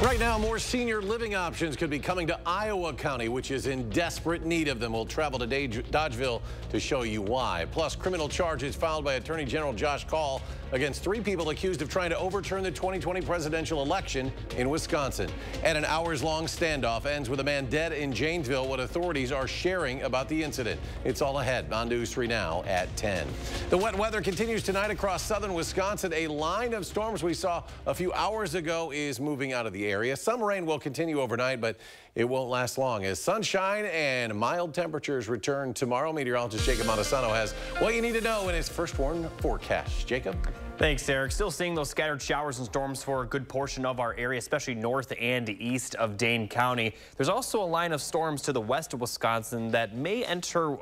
Right now, more senior living options could be coming to Iowa County, which is in desperate need of them. We'll travel to Dodgeville to show you why. Plus, criminal charges filed by Attorney General Josh Kaul against 3 people accused of trying to overturn the 2020 presidential election in Wisconsin. And an hours-long standoff ends with a man dead in Janesville, what authorities are sharing about the incident. It's all ahead on News 3 Now at 10. The wet weather continues tonight across southern Wisconsin. A line of storms we saw a few hours ago is moving out of the area. Some rain will continue overnight, but it won't last long as sunshine and mild temperatures return tomorrow. Meteorologist Jacob Madison has what you need to know in his first warn forecast. Jacob? Thanks, Eric. Still seeing those scattered showers and storms for a good portion of our area, especially north and east of Dane County. There's also a line of storms to the west of Wisconsin that may enter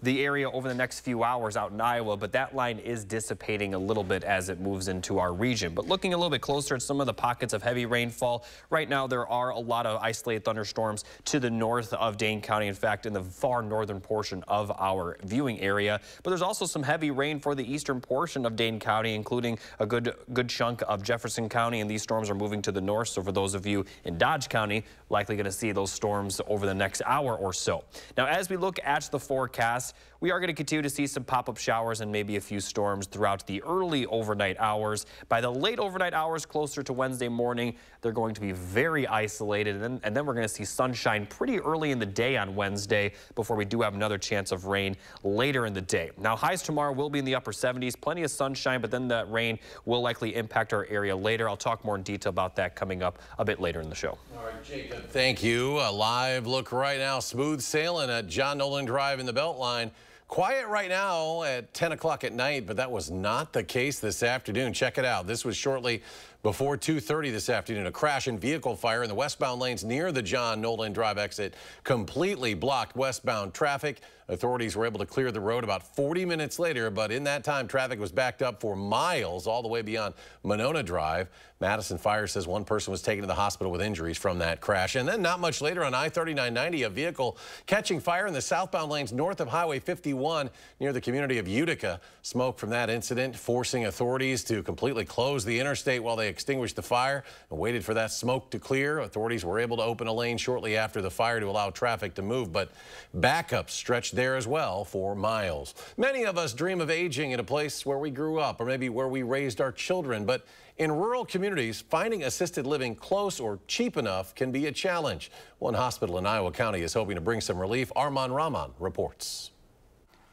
the area over the next few hours out in Iowa, but that line is dissipating a little bit as it moves into our region. But looking a little bit closer at some of the pockets of heavy rainfall, right now there are a lot of isolated thunderstorms to the north of Dane County. In fact, in the far northern portion of our viewing area. But there's also some heavy rain for the eastern portion of Dane County, including a good chunk of Jefferson County, and these storms are moving to the north. So for those of you in Dodge County, likely going to see those storms over the next hour or so. Now, as we look at the forecast, we are going to continue to see some pop-up showers and maybe a few storms throughout the early overnight hours. By the late overnight hours, closer to Wednesday morning, they're going to be very isolated, and then we're going to see sunshine pretty early in the day on Wednesday before we do have another chance of rain later in the day. Now, highs tomorrow will be in the upper 70s, plenty of sunshine, but then that rain will likely impact our area later. I'll talk more in detail about that coming up a bit later in the show. All right, Jacob, thank you. A live look right now, smooth sailing at John Nolan Drive in the Beltline. Quiet right now at 10 o'clock at night, but that was not the case this afternoon. Check it out. This was shortly before 2:30 this afternoon. A crash and vehicle fire in the westbound lanes near the John Nolan Drive exit completely blocked westbound traffic. Authorities were able to clear the road about 40 minutes later, but in that time, traffic was backed up for miles all the way beyond Monona Drive. Madison Fire says one person was taken to the hospital with injuries from that crash. And then not much later on I-3990, a vehicle catching fire in the southbound lanes north of Highway 51 near the community of Utica. Smoke from that incident forcing authorities to completely close the interstate while they extinguished the fire and waited for that smoke to clear. Authorities were able to open a lane shortly after the fire to allow traffic to move, but backups stretched there as well for miles. Many of us dream of aging in a place where we grew up or maybe where we raised our children, but in rural communities, finding assisted living close or cheap enough can be a challenge. One hospital in Iowa County is hoping to bring some relief. Arman Rahman reports.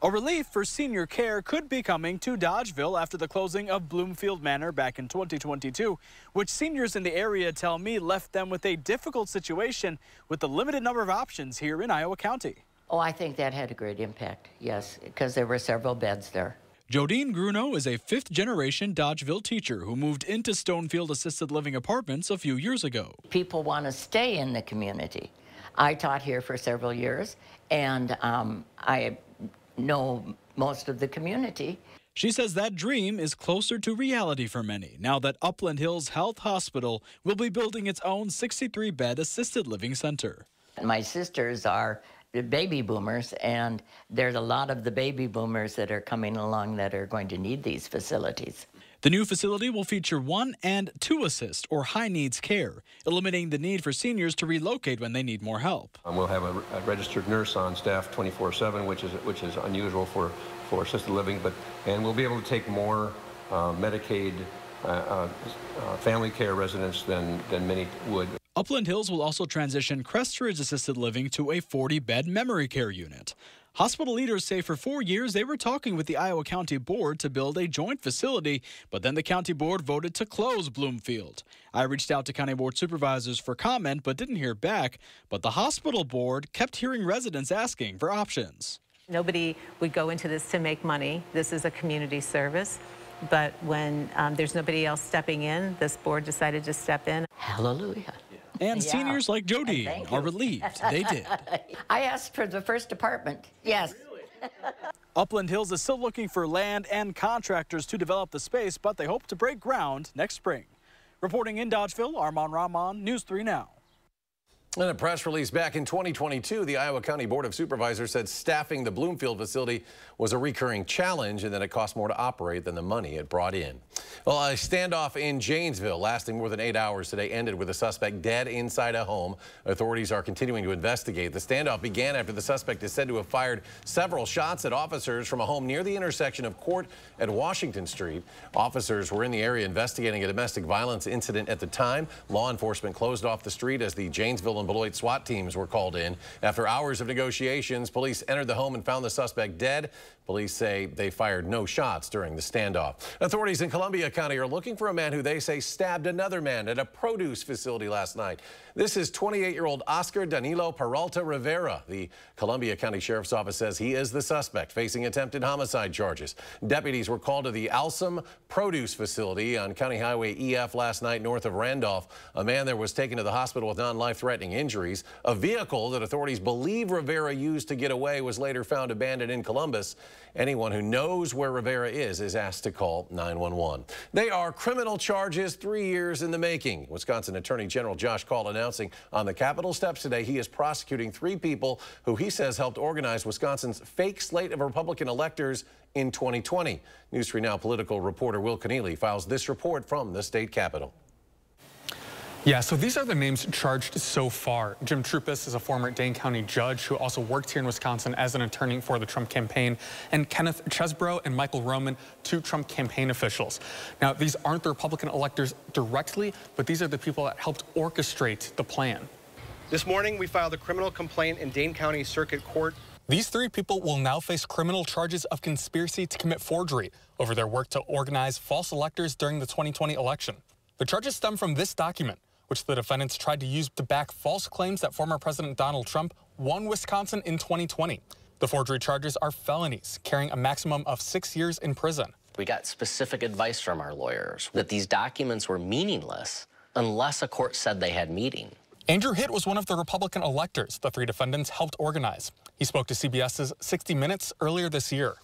A relief for senior care could be coming to Dodgeville after the closing of Bloomfield Manor back in 2022, which seniors in the area tell me left them with a difficult situation with the limited number of options here in Iowa County. Oh, I think that had a great impact, yes, because there were several beds there. Jodine Gruno is a 5th-generation Dodgeville teacher who moved into Stonefield Assisted Living Apartments a few years ago. People want to stay in the community. I taught here for several years, and I know most of the community. She says that dream is closer to reality for many now that Upland Hills Health Hospital will be building its own 63-bed assisted living center. My sisters are baby boomers, and there's a lot of the baby boomers that are coming along that are going to need these facilities. The new facility will feature 1 and 2 assist or high needs care, eliminating the need for seniors to relocate when they need more help. We'll have a registered nurse on staff 24/7, which is unusual for assisted living, and we'll be able to take more Medicaid family care residents than many would. Upland Hills will also transition Crestridge Assisted Living to a 40-bed memory care unit. Hospital leaders say for 4 years they were talking with the Iowa County Board to build a joint facility, but then the County Board voted to close Bloomfield. I reached out to County Board supervisors for comment but didn't hear back, but the Hospital Board kept hearing residents asking for options. Nobody would go into this to make money. This is a community service. But when there's nobody else stepping in, this board decided to step in. Hallelujah. And seniors like Jodine are relieved they did. I asked for the first apartment. Yes. Really? Upland Hills is still looking for land and contractors to develop the space, but they hope to break ground next spring. Reporting in Dodgeville, Arman Rahman, News 3 Now. In a press release back in 2022, the Iowa County Board of Supervisors said staffing the Bloomfield facility was a recurring challenge and that it cost more to operate than the money it brought in. Well, a standoff in Janesville lasting more than 8 hours today ended with a suspect dead inside a home. Authorities are continuing to investigate. The standoff began after the suspect is said to have fired several shots at officers from a home near the intersection of Court and Washington Street. Officers were in the area investigating a domestic violence incident at the time. Law enforcement closed off the street as the Janesville and Beloit SWAT teams were called in. After hours of negotiations, police entered the home and found the suspect dead. Police say they fired no shots during the standoff. Authorities in Columbia County are looking for a man who they say stabbed another man at a produce facility last night. This is 28-year-old Oscar Danilo Peralta Rivera. The Columbia County Sheriff's Office says he is the suspect facing attempted homicide charges. Deputies were called to the Alsum Produce Facility on County Highway EF last night north of Randolph. A man there was taken to the hospital with non-life-threatening injuries. A vehicle that authorities believe Rivera used to get away was later found abandoned in Columbus. Anyone who knows where Rivera is asked to call 911. They are criminal charges 3 years in the making. Wisconsin Attorney General Josh Kaul announcing on the Capitol steps today he is prosecuting 3 people who he says helped organize Wisconsin's fake slate of Republican electors in 2020. News 3 Now political reporter Will Keneally files this report from the state capitol. Yeah, so these are the names charged so far. Jim Trupis is a former Dane County judge who also worked here in Wisconsin as an attorney for the Trump campaign, and Kenneth Chesbrough and Michael Roman, 2 Trump campaign officials. Now, these aren't the Republican electors directly, but these are the people that helped orchestrate the plan. This morning, we filed a criminal complaint in Dane County Circuit Court. These 3 people will now face criminal charges of conspiracy to commit forgery over their work to organize false electors during the 2020 election. The charges stem from this document, which the defendants tried to use to back false claims that former President Donald Trump won Wisconsin in 2020. The forgery charges are felonies, carrying a maximum of 6 years in prison. We got specific advice from our lawyers that these documents were meaningless unless a court said they had meaning. Andrew Hitt was one of the Republican electors the 3 defendants helped organize. He spoke to CBS's 60 Minutes earlier this year.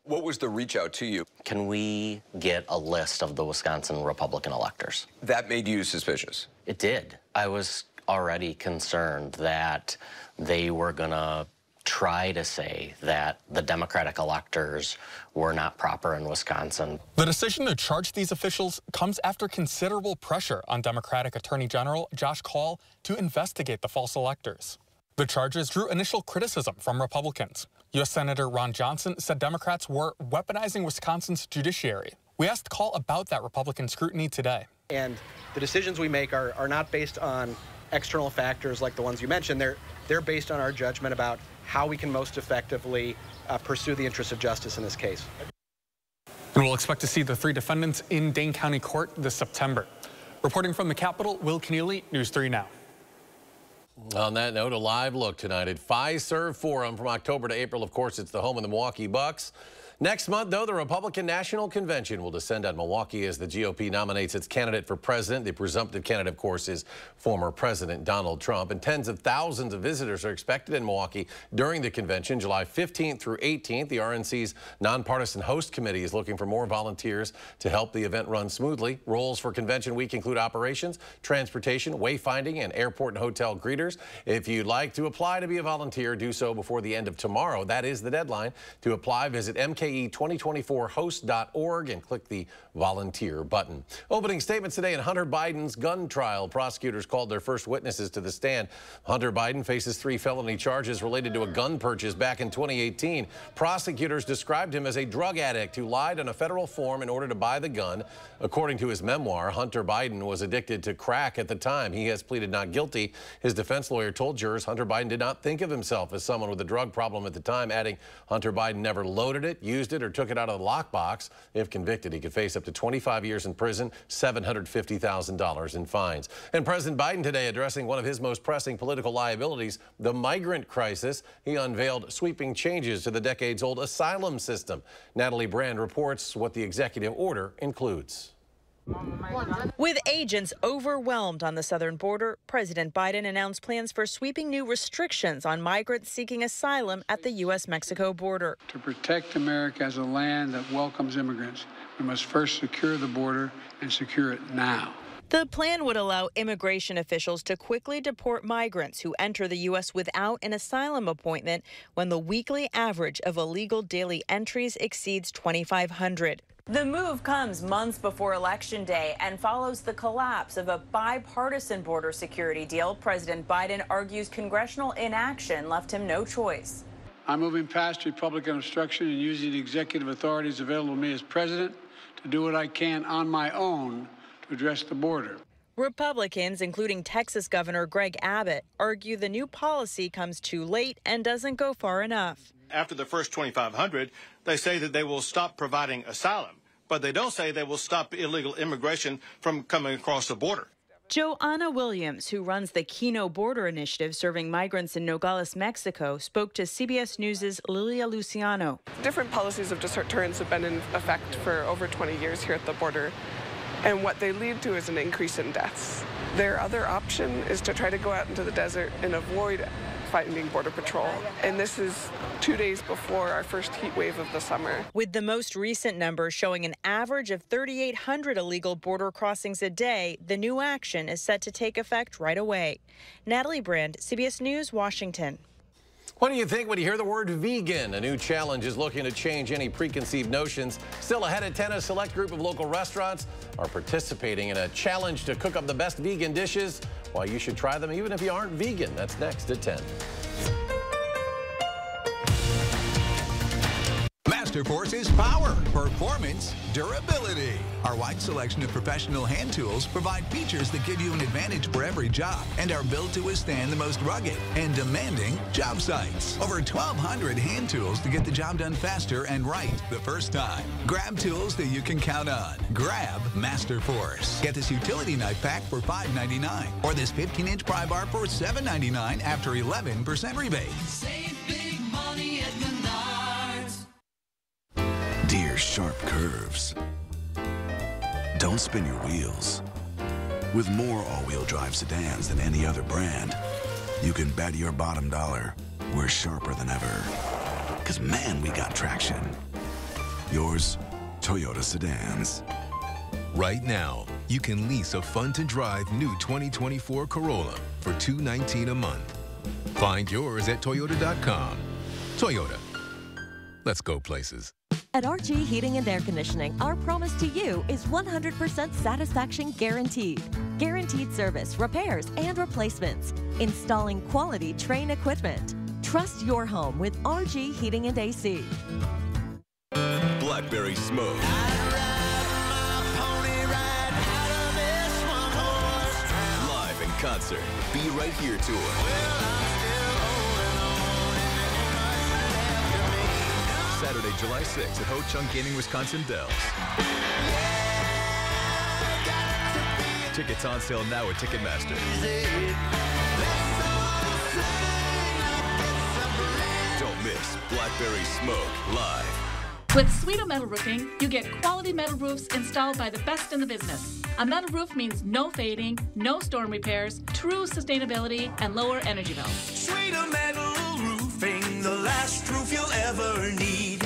What was the reach out to you? Can we get a list of the Wisconsin Republican electors? That made you suspicious? It did. I was already concerned that they were going to try to say that the Democratic electors were not proper in Wisconsin. The decision to charge these officials comes after considerable pressure on Democratic Attorney General Josh Kaul to investigate the false electors. The charges drew initial criticism from Republicans. U.S. Senator Ron Johnson said Democrats were weaponizing Wisconsin's judiciary. We asked Kaul about that Republican scrutiny today. And the decisions we make are not based on external factors like the ones you mentioned. They're based on our judgment about how we can most effectively pursue the interests of justice in this case. And we'll expect to see the 3 defendants in Dane County Court this September. Reporting from the Capitol, Will Keneally, News 3 Now. On that note, a live look tonight at Fiserv Forum from October to April. Of course, it's the home of the Milwaukee Bucks. Next month, though, the Republican National Convention will descend on Milwaukee as the GOP nominates its candidate for president. The presumptive candidate, of course, is former President Donald Trump. And tens of thousands of visitors are expected in Milwaukee during the convention, July 15th through 18th. The RNC's nonpartisan host committee is looking for more volunteers to help the event run smoothly. Roles for convention week include operations, transportation, wayfinding, and airport and hotel greeters. If you'd like to apply to be a volunteer, do so before the end of tomorrow. That is the deadline. To apply, visit MKE2024host.org and click the volunteer button. Opening statements today in Hunter Biden's gun trial. Prosecutors called their first witnesses to the stand. Hunter Biden faces 3 felony charges related to a gun purchase back in 2018. Prosecutors described him as a drug addict who lied on a federal form in order to buy the gun. According to his memoir, Hunter Biden was addicted to crack at the time. He has pleaded not guilty. His defense lawyer told jurors Hunter Biden did not think of himself as someone with a drug problem at the time, adding Hunter Biden never loaded it, used it, or took it out of the lockbox. If convicted, he could face up to 25 years in prison, $750,000 in fines. And President Biden today addressing one of his most pressing political liabilities, the migrant crisis. He unveiled sweeping changes to the decades-old asylum system. Natalie Brand reports what the executive order includes. With agents overwhelmed on the southern border, President Biden announced plans for sweeping new restrictions on migrants seeking asylum at the U.S.-Mexico border. To protect America as a land that welcomes immigrants, we must first secure the border and secure it now. The plan would allow immigration officials to quickly deport migrants who enter the U.S. without an asylum appointment when the weekly average of illegal daily entries exceeds 2,500. The move comes months before Election Day and follows the collapse of a bipartisan border security deal. President Biden argues congressional inaction left him no choice. I'm moving past Republican obstruction and using the executive authorities available to me as president to do what I can on my own to address the border. Republicans, including Texas Governor Greg Abbott, argue the new policy comes too late and doesn't go far enough. After the first 2,500, they say that they will stop providing asylum, but they don't say they will stop illegal immigration from coming across the border. Joanna Williams, who runs the Keno Border Initiative serving migrants in Nogales, Mexico, spoke to CBS News' Lilia Luciano. Different policies of deterrence have been in effect for over 20 years here at the border, and what they lead to is an increase in deaths. Their other option is to try to go out into the desert and avoid finding Border Patrol, and this is 2 days before our first heat wave of the summer. With the most recent numbers showing an average of 3,800 illegal border crossings a day, the new action is set to take effect right away. Natalie Brand, CBS News, Washington. What do you think when you hear the word vegan? A new challenge is looking to change any preconceived notions. Still ahead at 10, a select group of local restaurants are participating in a challenge to cook up the best vegan dishes. Why you should try them even if you aren't vegan. That's next at 10. Masterforce is power, performance, durability. Our wide selection of professional hand tools provide features that give you an advantage for every job and are built to withstand the most rugged and demanding job sites. Over 1,200 hand tools to get the job done faster and right the first time. Grab tools that you can count on. Grab Masterforce. Get this utility knife pack for $5.99 or this 15-inch pry bar for $7.99 after 11% rebate. Save big money at Menards. Dear sharp curves. Don't spin your wheels. With more all-wheel drive sedans than any other brand, you can bet your bottom dollar we're sharper than ever. 'Cause man, we got traction. Yours, Toyota Sedans. Right now, you can lease a fun-to-drive new 2024 Corolla for $219 a month. Find yours at Toyota.com. Toyota. Let's go places. At RG Heating and Air Conditioning, our promise to you is 100% satisfaction guaranteed. Guaranteed service, repairs, and replacements. Installing quality Trane equipment. Trust your home with RG Heating and AC. Blackberry Smoke. Live in concert. Be Right Here tour. Saturday, July 6th at Ho Chunk Gaming, Wisconsin Dells. Tickets on sale now at Ticketmaster. Don't miss Blackberry Smoke live. With Sweeto Metal Roofing, you get quality metal roofs installed by the best in the business. A metal roof means no fading, no storm repairs, true sustainability, and lower energy bills. Sweeto Metal Roofing, the last roof you'll ever need.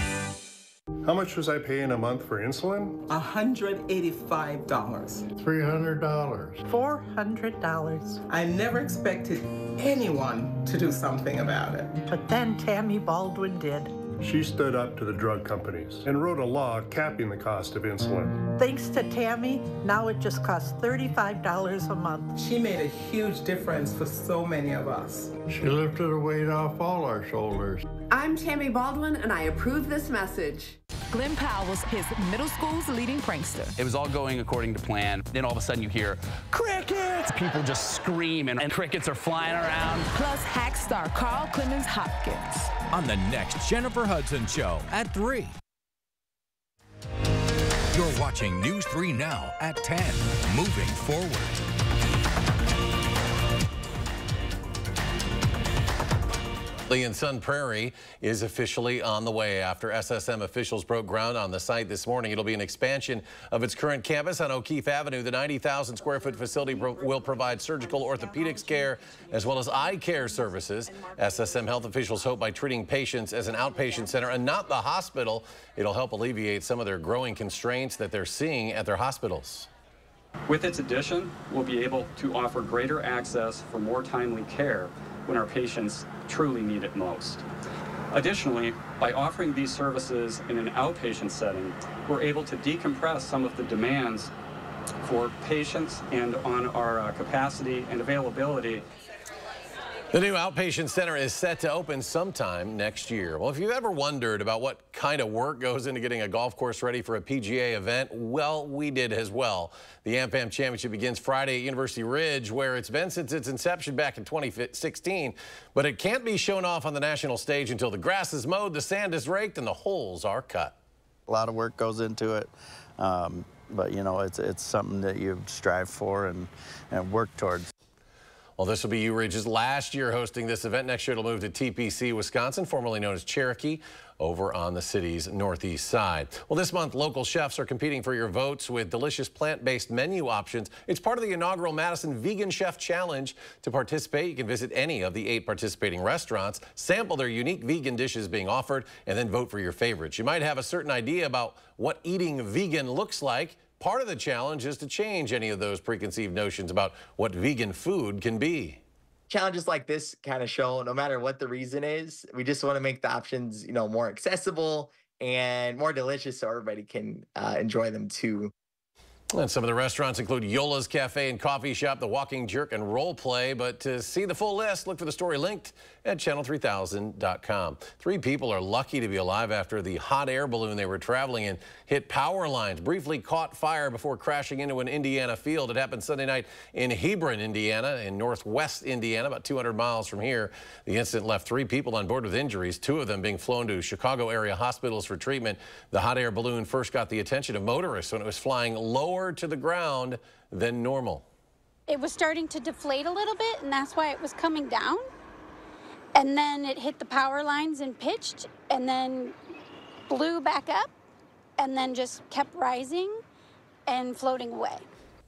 How much was I paying a month for insulin? $185. $300. $400. I never expected anyone to do something about it. But then Tammy Baldwin did. She stood up to the drug companies and wrote a law capping the cost of insulin. Thanks to Tammy, now it just costs $35 a month. She made a huge difference for so many of us. She lifted a weight off all our shoulders. I'm Tammy Baldwin, and I approve this message. Glenn Powell's his middle school's leading prankster. It was all going according to plan. Then all of a sudden you hear, crickets! People just scream and crickets are flying around. Plus hack star Carl Clemens Hopkins. On the next Jennifer Hudson Show at 3. You're watching News 3 Now at 10. Moving forward. Lee and Sun Prairie is officially on the way. After SSM officials broke ground on the site this morning, it'll be an expansion of its current campus on O'Keefe Avenue. The 90,000 square foot facility will provide surgical orthopedics care as well as eye care services. SSM health officials hope by treating patients as an outpatient center and not the hospital, it'll help alleviate some of their growing constraints that they're seeing at their hospitals. With its addition, we'll be able to offer greater access for more timely care when our patients truly need it most. Additionally, by offering these services in an outpatient setting, we're able to decompress some of the demands for patients and on our capacity and availability. The new outpatient center is set to open sometime next year. Well, if you've ever wondered about what kind of work goes into getting a golf course ready for a PGA event, well, we did as well. The AmFam Championship begins Friday at University Ridge, where it's been since its inception back in 2016. But it can't be shown off on the national stage until the grass is mowed, the sand is raked, and the holes are cut. A lot of work goes into it. But, you know, it's something that you strive for and work towards. Well, this will be U Ridge's last year hosting this event. Next year, it'll move to TPC, Wisconsin, formerly known as Cherokee, over on the city's northeast side. Well, this month, local chefs are competing for your votes with delicious plant-based menu options. It's part of the inaugural Madison Vegan Chef Challenge. To participate, you can visit any of the 8 participating restaurants, sample their unique vegan dishes being offered, and then vote for your favorites. You might have a certain idea about what eating vegan looks like. Part of the challenge is to change any of those preconceived notions about what vegan food can be. Challenges like this kind of show, no matter what the reason is, we just want to make the options, you know, more accessible and more delicious so everybody can enjoy them too. And some of the restaurants include Yola's Cafe and Coffee Shop, The Walking Jerk, and Role Play. But to see the full list, look for the story linked at channel3000.com. 3 people are lucky to be alive after the hot air balloon they were traveling in hit power lines, briefly caught fire before crashing into an Indiana field. It happened Sunday night in Hebron, Indiana, in northwest Indiana, about 200 miles from here. The incident left 3 people on board with injuries, 2 of them being flown to Chicago area hospitals for treatment. The hot air balloon first got the attention of motorists when it was flying lower to the ground than normal. It was starting to deflate a little bit, and that's why it was coming down. And then it hit the power lines and pitched, and then blew back up, and then just kept rising and floating away.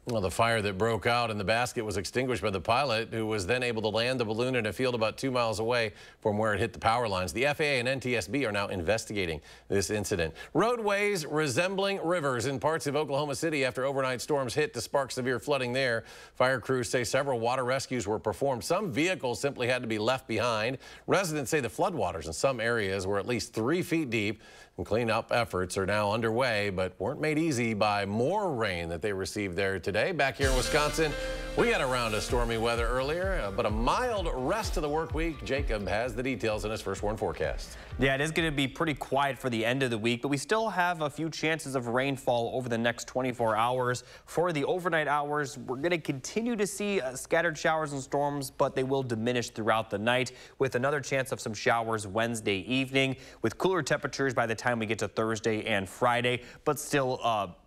Well, the fire that broke out in the basket was extinguished by the pilot, who was then able to land the balloon in a field about 2 miles away from where it hit the power lines. The FAA and NTSB are now investigating this incident. Roadways resembling rivers in parts of Oklahoma City after overnight storms hit to spark severe flooding there. Fire crews say several water rescues were performed. Some vehicles simply had to be left behind. Residents say the floodwaters in some areas were at least 3 feet deep. And cleanup efforts are now underway, but weren't made easy by more rain that they received there today. Back here in Wisconsin, we had a round of stormy weather earlier, but a mild rest of the work week. Jacob has the details in his first warn forecast. Yeah, it is going to be pretty quiet for the end of the week, but we still have a few chances of rainfall over the next 24 hours. For the overnight hours, we're going to continue to see scattered showers and storms, but they will diminish throughout the night, with another chance of some showers Wednesday evening, with cooler temperatures by the time we get to Thursday and Friday, but still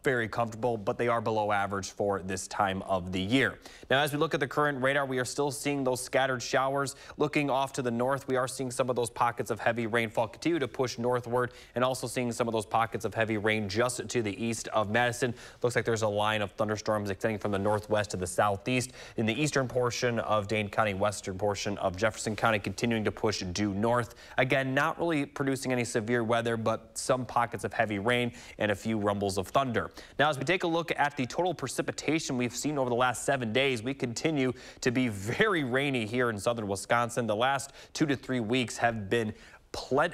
very comfortable, but they are below average for this time of the year. Now, as we look at the current radar, we are still seeing those scattered showers. Looking off to the north, we are seeing some of those pockets of heavy rainfall continue to push northward, and also seeing some of those pockets of heavy rain just to the east of Madison. Looks like there's a line of thunderstorms extending from the northwest to the southeast. In the eastern portion of Dane County, western portion of Jefferson County, continuing to push due north. Again, not really producing any severe weather, but some pockets of heavy rain and a few rumbles of thunder. Now, as we take a look at the total precipitation we've seen over the last 7 days, we continue to be very rainy here in southern Wisconsin. The last 2 to 3 weeks have been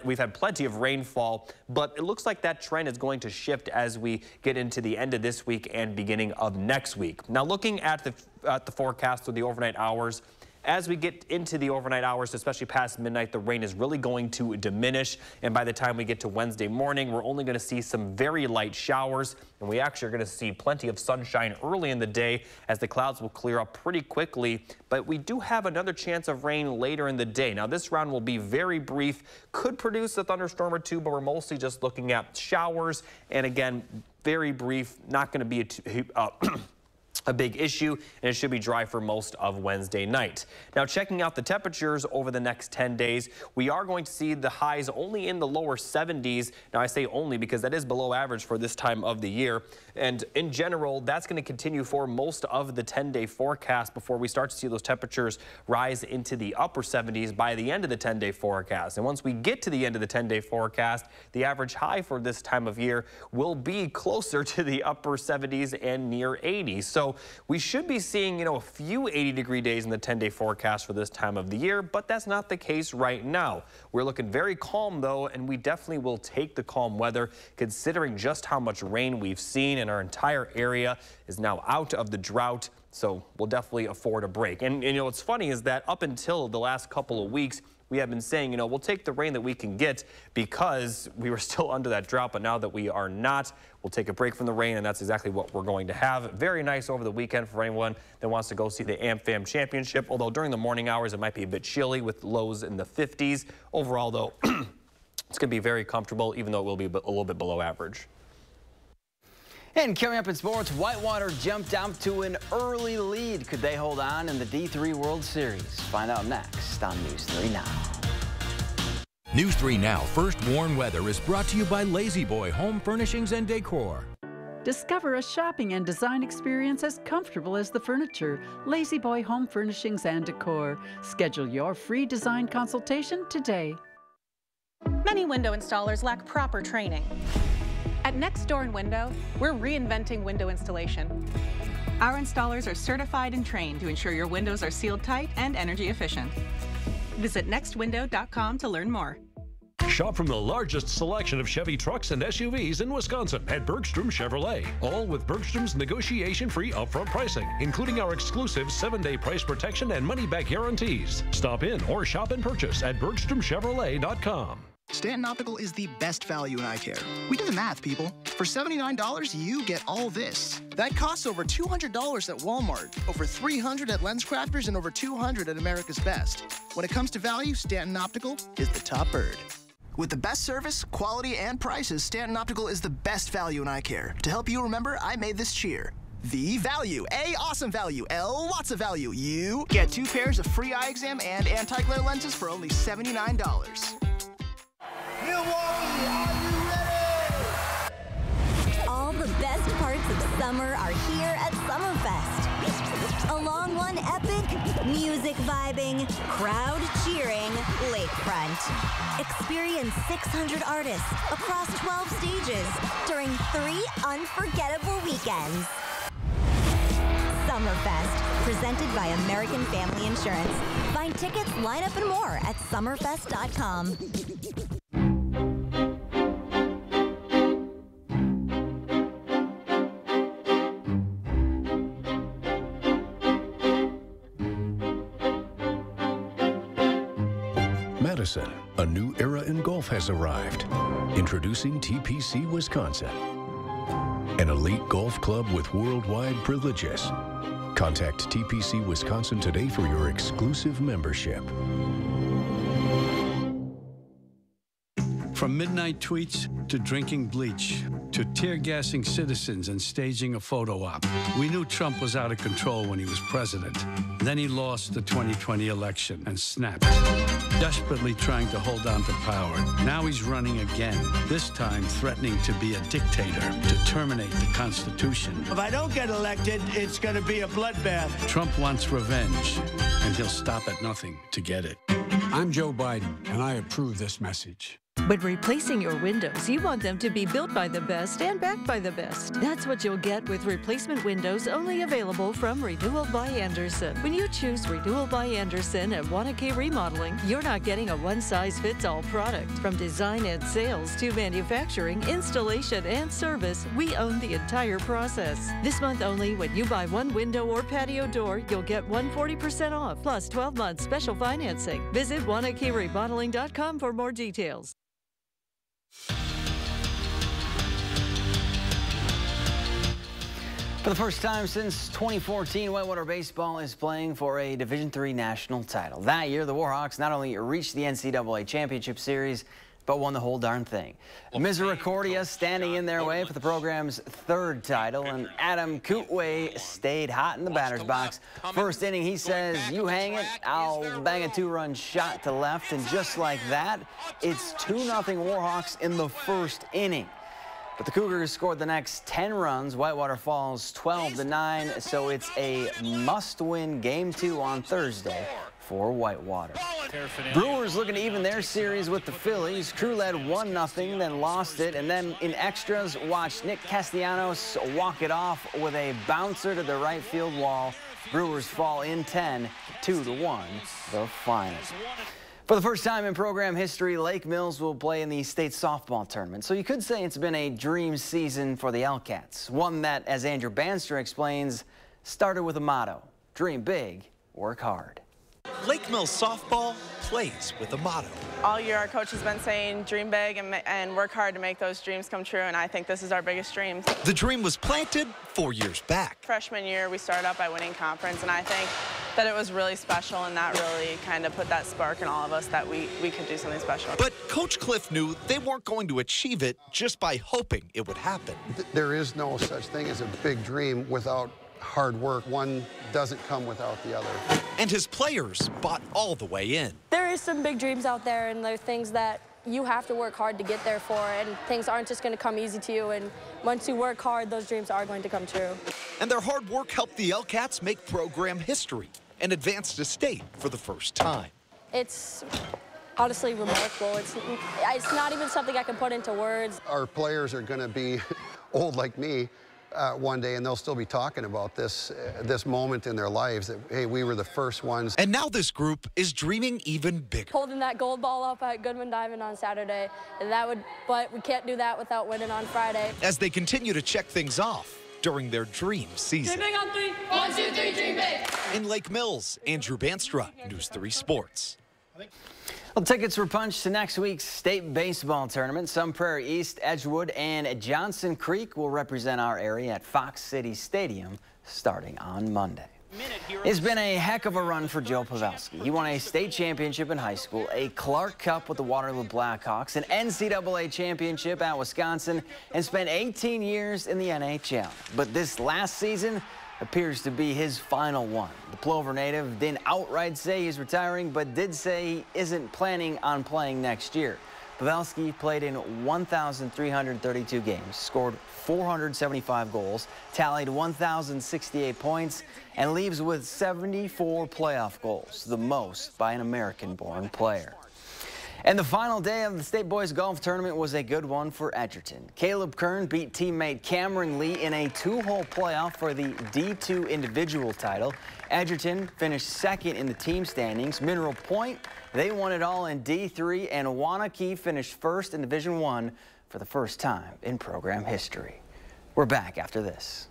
we've had plenty of rainfall, but it looks like that trend is going to shift as we get into the end of this week and beginning of next week. Now, looking at the forecast for the overnight hours, as we get into the overnight hours, especially past midnight, the rain is really going to diminish. And by the time we get to Wednesday morning, we're only going to see some very light showers. And we actually are going to see plenty of sunshine early in the day as the clouds will clear up pretty quickly. But we do have another chance of rain later in the day. Now, this round will be very brief, could produce a thunderstorm or two, but we're mostly just looking at showers. And again, very brief, not going to be a big issue, and it should be dry for most of Wednesday night. Now, checking out the temperatures over the next 10 days, we are going to see the highs only in the lower 70s. Now, I say only because that is below average for this time of the year. And in general, that's going to continue for most of the 10-day forecast before we start to see those temperatures rise into the upper 70s by the end of the 10-day forecast. And once we get to the end of the 10-day forecast, the average high for this time of year will be closer to the upper 70s and near 80s. So So we should be seeing, a few 80-degree days in the 10-day forecast for this time of the year, but that's not the case right now. We're looking very calm, though, and we definitely will take the calm weather, considering just how much rain we've seen, and our entire area is now out of the drought. So we'll definitely afford a break. And what's funny is that up until the last couple of weeks, we have been saying, we'll take the rain that we can get because we were still under that drought. But now that we are not, we'll take a break from the rain, and that's exactly what we're going to have. Very nice over the weekend for anyone that wants to go see the AmFam Championship, although during the morning hours, it might be a bit chilly with lows in the 50s. Overall, though, it's going to be very comfortable, even though it will be a little bit below average. And coming up in sports, Whitewater jumped out to an early lead. Could they hold on in the D3 World Series? Find out next on News 3 Now. News 3 Now First Warn Weather is brought to you by Lazy Boy Home Furnishings and Decor. Discover a shopping and design experience as comfortable as the furniture. Lazy Boy Home Furnishings and Decor. Schedule your free design consultation today. Many window installers lack proper training. At Next Door & Window, we're reinventing window installation. Our installers are certified and trained to ensure your windows are sealed tight and energy efficient. Visit nextwindow.com to learn more. Shop from the largest selection of Chevy trucks and SUVs in Wisconsin at Bergstrom Chevrolet. All with Bergstrom's negotiation-free upfront pricing, including our exclusive 7-day price protection and money-back guarantees. Stop in or shop and purchase at BergstromChevrolet.com. Stanton Optical is the best value in eye care. We did the math, people. For $79, you get all this. That costs over $200 at Walmart, over $300 at LensCrafters, and over $200 at America's Best. When it comes to value, Stanton Optical is the top bird. With the best service, quality, and prices, Stanton Optical is the best value in eye care. To help you remember, I made this cheer. V value. A, awesome value. L, lots of value. U, get 2 pairs of free eye exam and anti-glare lenses for only $79. All the best parts of summer are here at Summerfest. A long one epic, music vibing, crowd cheering, lakefront. Experience 600 artists across 12 stages during 3 unforgettable weekends. Summerfest, presented by American Family Insurance. Find tickets, lineup, and more at summerfest.com. Madison, a new era in golf has arrived. Introducing TPC Wisconsin, an elite golf club with worldwide privileges. Contact TPC Wisconsin today for your exclusive membership. From midnight tweets to drinking bleach to tear-gassing citizens and staging a photo op, we knew Trump was out of control when he was president. Then he lost the 2020 election and snapped, desperately trying to hold on to power. Now he's running again, this time threatening to be a dictator, to terminate the Constitution. If I don't get elected, it's going to be a bloodbath. Trump wants revenge, and he'll stop at nothing to get it. I'm Joe Biden, and I approve this message. When replacing your windows, you want them to be built by the best and backed by the best. That's what you'll get with replacement windows only available from Renewal by Andersen. When you choose Renewal by Andersen at Wanakee Remodeling, you're not getting a one-size-fits-all product. From design and sales to manufacturing, installation, and service, we own the entire process. This month only, when you buy one window or patio door, you'll get 140% off, plus 12 months special financing. Visit WanakeeRemodeling.com for more details. For the first time since 2014, Whitewater Baseball is playing for a Division III national title. That year, the Warhawks not only reached the NCAA Championship Series, but won the whole darn thing. Misericordia standing in their way for the program's 3rd title, and Adam Kootway stayed hot in the batter's box. First inning, he says, you hang it, I'll bang a 2-run shot to left, and just like that, it's 2-0 Warhawks in the 1st inning. But the Cougars scored the next 10 runs. Whitewater falls 12-9, so it's a must-win Game 2 on Thursday for Whitewater. Brewers looking to even their series with the Phillies. Crew led 1-0, then lost it, and then in extras, watched Nick Castellanos walk it off with a bouncer to the right field wall. Brewers fall in 10, 2-1, the finals. For the first time in program history, Lake Mills will play in the state softball tournament. So you could say it's been a dream season for the L-Cats. One that, as Andrew Banster explains, started with a motto: dream big, work hard. Lake Mills softball plays with a motto. All year our coach has been saying dream big and work hard to make those dreams come true, and I think this is our biggest dream. The dream was planted 4 years back. Freshman year we started out by winning conference, and I think that it was really special, and that really kind of put that spark in all of us that we could do something special. But Coach Cliff knew they weren't going to achieve it just by hoping it would happen. There is no such thing as a big dream without hard work. One doesn't come without the other. And his players bought all the way in. There is some big dreams out there, and there are things that you have to work hard to get there for, and things aren't just going to come easy to you, and once you work hard, those dreams are going to come true. And their hard work helped the L-Cats make program history and advance to state for the first time. It's honestly remarkable. It's not even something I can put into words. Our players are going to be old like me one day, and they'll still be talking about this moment in their lives that, hey, we were the first ones. And now this group is dreaming even bigger. Holding that gold ball up at Goodman Diamond on Saturday, but we can't do that without winning on Friday. As they continue to check things off during their dream season. Dream big on 3. 1, 2, 3, dream big. In Lake Mills, Andrew Banstra, News 3 Sports. Well, tickets were punched to next week's state baseball tournament. Sun Prairie East, Edgewood, and Johnson Creek will represent our area at Fox City Stadium starting on Monday. It's been a heck of a run for Joe Pavelski. He won a state championship in high school, a Clark Cup with the Waterloo Blackhawks, an NCAA championship at Wisconsin, and spent 18 years in the NHL. But this last season appears to be his final one. The Plover native didn't outright say he's retiring, but did say he isn't planning on playing next year. Pavelski played in 1,332 games, scored 475 goals, tallied 1,068 points, and leaves with 74 playoff goals, the most by an American-born player. And the final day of the State Boys Golf Tournament was a good one for Edgerton. Caleb Kern beat teammate Cameron Lee in a 2-hole playoff for the D2 individual title. Edgerton finished second in the team standings. Mineral Point, they won it all in D3, and Wanakee finished first in Division I for the first time in program history. We're back after this.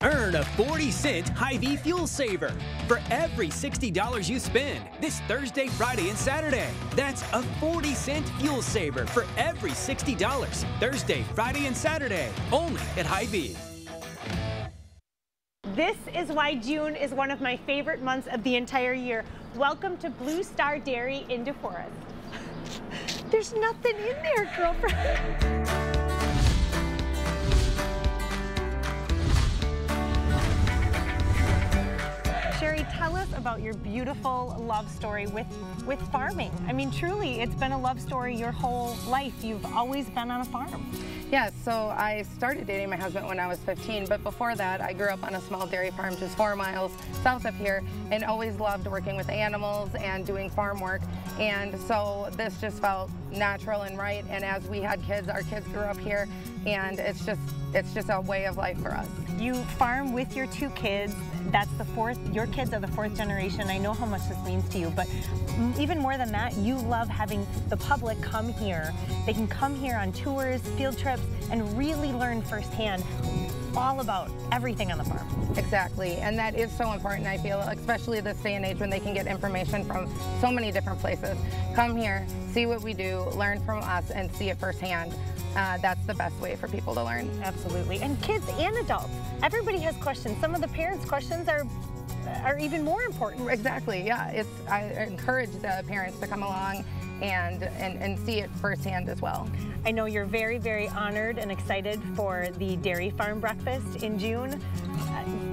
Earn a 40-cent Hy-Vee fuel saver for every $60 you spend this Thursday, Friday, and Saturday. That's a 40-cent fuel saver for every $60 Thursday, Friday, and Saturday, only at Hy-Vee. This is why June is one of my favorite months of the entire year. Welcome to Blue Star Dairy in DeForest. There's nothing in there, girlfriend. Sherry, tell us about your beautiful love story with farming. I mean, truly, it's been a love story your whole life. You've always been on a farm. Yeah, so I started dating my husband when I was 15, but before that, I grew up on a small dairy farm just 4 miles south of here and always loved working with animals and doing farm work. And so this just felt natural and right. And as we had kids, our kids grew up here, and it's just a way of life for us. You farm with your 2 kids. That's the 4th, your kids are the 4th generation. I know how much this means to you, but even more than that, you love having the public come here. They can come here on tours, field trips, and really learn firsthand all about everything on the farm. Exactly, and that is so important, I feel, especially this day and age when they can get information from so many different places. Come here, see what we do, learn from us, and see it firsthand. That's the best way for people to learn. Absolutely, and kids and adults. Everybody has questions. Some of the parents' questions are even more important. Exactly, yeah. I encourage the parents to come along and see it firsthand as well. I know you're very, very honored and excited for the Dairy Farm Breakfast in June.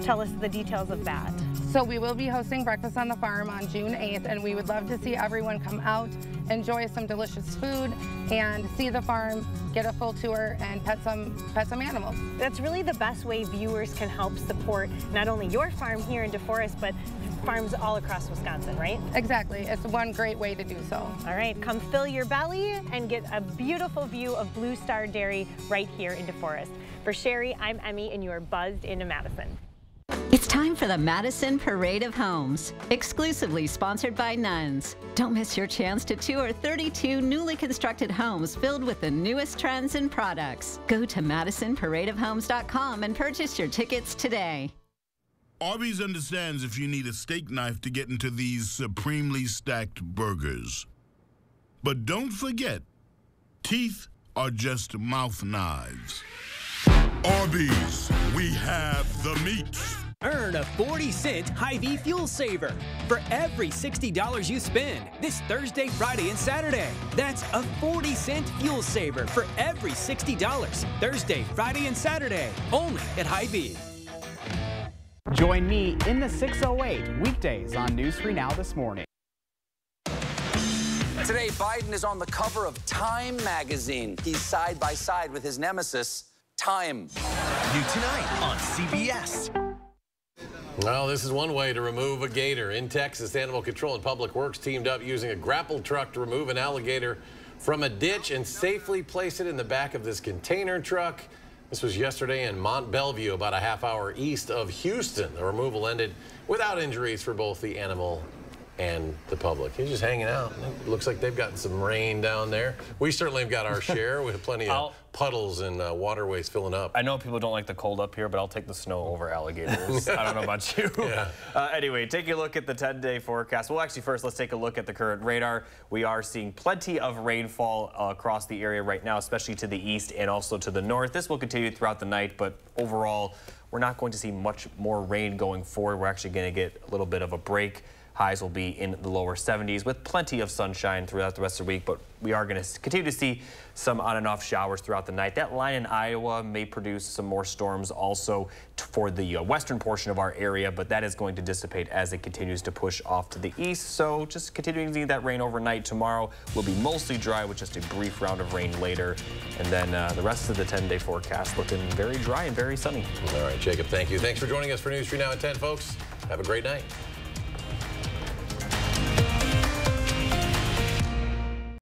Tell us the details of that. So we will be hosting Breakfast on the Farm on June 8th, and we would love to see everyone come out, enjoy some delicious food, and see the farm, get a full tour, and pet some animals. That's really the best way viewers can help support not only your farm here in DeForest, but farms all across Wisconsin, right? Exactly. It's one great way to do so. All right, come fill your belly and get a beautiful view of Blue Star Dairy right here in DeForest. For Sherry, I'm Emmy, and you are buzzed into Madison. It's time for the Madison Parade of Homes, exclusively sponsored by Nuns. Don't miss your chance to tour 32 newly constructed homes filled with the newest trends and products. Go to MadisonParadeOfHomes.com and purchase your tickets today. Arby's understands if you need a steak knife to get into these supremely stacked burgers. But don't forget, teeth are just mouth knives. Arby's, we have the meat. Earn a 40-cent Hy-Vee fuel saver for every $60 you spend this Thursday, Friday, and Saturday. That's a 40-cent fuel saver for every $60 Thursday, Friday, and Saturday, only at Hy-Vee. Join me in the 608 weekdays on News 3 Now this morning. Today, Biden is on the cover of Time magazine. He's side by side with his nemesis, Time. New tonight on CBS. Well, this is one way to remove a gator. In Texas, Animal Control and Public Works teamed up using a grapple truck to remove an alligator from a ditch and safely place it in the back of this container truck. This was yesterday in Mont Belvieu, about a half hour east of Houston. The removal ended without injuries for both the animal and the public. He's just hanging out. It looks like they've gotten some rain down there. We certainly have got our share. We have plenty of puddles and waterways filling up. I know people don't like the cold up here, but I'll take the snow over alligators. I don't know about you. Yeah. Anyway, take a look at the 10-day forecast. Well, actually, first, let's take a look at the current radar. We are seeing plenty of rainfall across the area right now, especially to the east and also to the north. This will continue throughout the night, but overall, we're not going to see much more rain going forward. We're actually going to get a little bit of a break. Highs will be in the lower 70s with plenty of sunshine throughout the rest of the week, but we are going to continue to see some on and off showers throughout the night. That line in Iowa may produce some more storms also for the western portion of our area, but that is going to dissipate as it continues to push off to the east. So just continuing to see that rain overnight. Tomorrow will be mostly dry with just a brief round of rain later. And then the rest of the 10-day forecast looking very dry and very sunny. All right, Jacob, thank you. Thanks for joining us for News 3 Now at 10, folks. Have a great night.